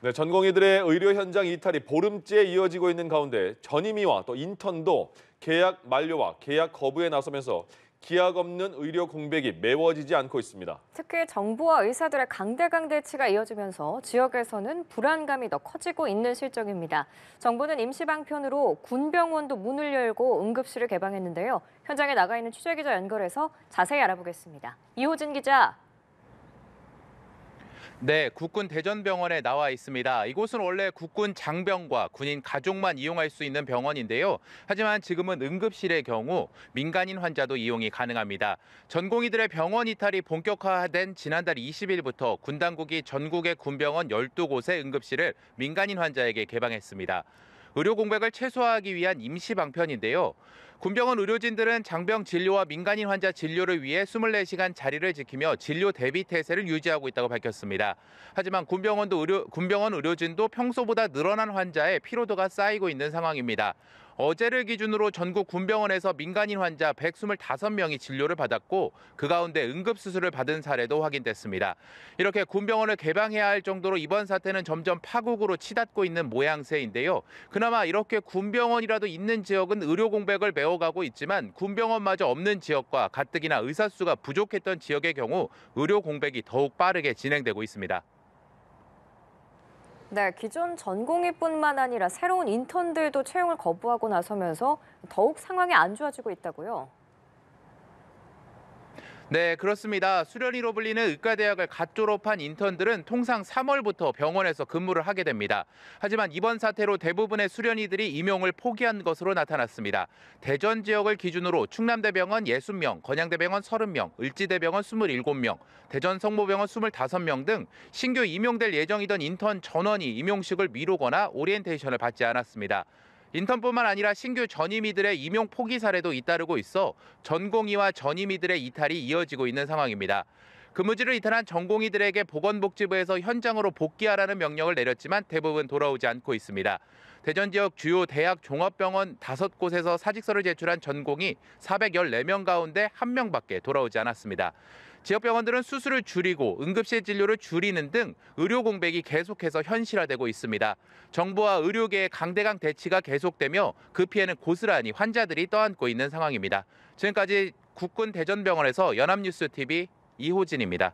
네, 전공의들의 의료 현장 이탈이 보름째 이어지고 있는 가운데 전임의와 또 인턴도 계약 만료와 계약 거부에 나서면서 기약 없는 의료 공백이 메워지지 않고 있습니다. 특히 정부와 의사들의 강대강 대치가 이어지면서 지역에서는 불안감이 더 커지고 있는 실정입니다. 정부는 임시 방편으로 군병원도 문을 열고 응급실을 개방했는데요. 현장에 나가 있는 취재기자 연결해서 자세히 알아보겠습니다. 이호진 기자. 네, 국군 대전병원에 나와 있습니다. 이곳은 원래 국군 장병과 군인 가족만 이용할 수 있는 병원인데요. 하지만 지금은 응급실의 경우 민간인 환자도 이용이 가능합니다. 전공의들의 병원 이탈이 본격화된 지난달 20일부터 군 당국이 전국의 군병원 12곳의 응급실을 민간인 환자에게 개방했습니다. 의료 공백을 최소화하기 위한 임시 방편인데요. 군병원 의료진들은 장병 진료와 민간인 환자 진료를 위해 24시간 자리를 지키며 진료 대비 태세를 유지하고 있다고 밝혔습니다. 하지만 군병원 의료진도 평소보다 늘어난 환자의 피로도가 쌓이고 있는 상황입니다. 어제를 기준으로 전국 군병원에서 민간인 환자 125명이 진료를 받았고 그 가운데 응급수술을 받은 사례도 확인됐습니다. 이렇게 군병원을 개방해야 할 정도로 이번 사태는 점점 파국으로 치닫고 있는 모양새인데요. 그나마 이렇게 군병원이라도 있는 지역은 의료 공백을 메워가고 있지만 군병원마저 없는 지역과 가뜩이나 의사 수가 부족했던 지역의 경우 의료 공백이 더욱 빠르게 진행되고 있습니다. 네, 기존 전공의뿐만 아니라 새로운 인턴들도 채용을 거부하고 나서면서 더욱 상황이 안 좋아지고 있다고요. 네, 그렇습니다. 수련의로 불리는 의과대학을 갓 졸업한 인턴들은 통상 3월부터 병원에서 근무를 하게 됩니다. 하지만 이번 사태로 대부분의 수련의들이 임용을 포기한 것으로 나타났습니다. 대전 지역을 기준으로 충남대병원 60명, 건양대병원 30명, 을지대병원 27명, 대전 성모병원 25명 등 신규 임용될 예정이던 인턴 전원이 임용식을 미루거나 오리엔테이션을 받지 않았습니다. 인턴뿐만 아니라 신규 전임의들의 임용 포기 사례도 잇따르고 있어 전공의와 전임의들의 이탈이 이어지고 있는 상황입니다. 근무지를 이탈한 전공의들에게 보건복지부에서 현장으로 복귀하라는 명령을 내렸지만 대부분 돌아오지 않고 있습니다. 대전 지역 주요 대학 종합병원 5곳에서 사직서를 제출한 전공의 414명 가운데 1명밖에 돌아오지 않았습니다. 지역 병원들은 수술을 줄이고 응급실 진료를 줄이는 등 의료 공백이 계속해서 현실화되고 있습니다. 정부와 의료계의 강대강 대치가 계속되며 그 피해는 고스란히 환자들이 떠안고 있는 상황입니다. 지금까지 국군 대전병원에서 연합뉴스TV 이호진입니다.